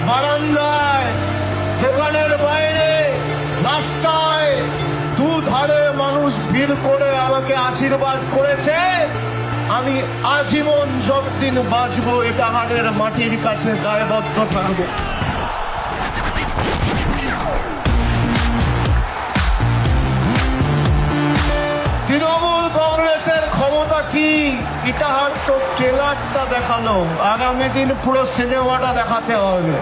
বারান্দায়, দোকানের বাইরে, রাস্তায় দুধারে মানুষ ভিড় করে আমাকে আশীর্বাদ করেছে। আমি আজীবন যতদিন বাঁচবো ইটাহারের মাটির কাছে দায়বদ্ধ থাকবো। তৃণমূল কংগ্রেসের ক্ষমতা কি? ইটাহার তো ট্রেলারটা দেখালো, আগামী দিন পুরো সিনেমাটা দেখাতে হবে।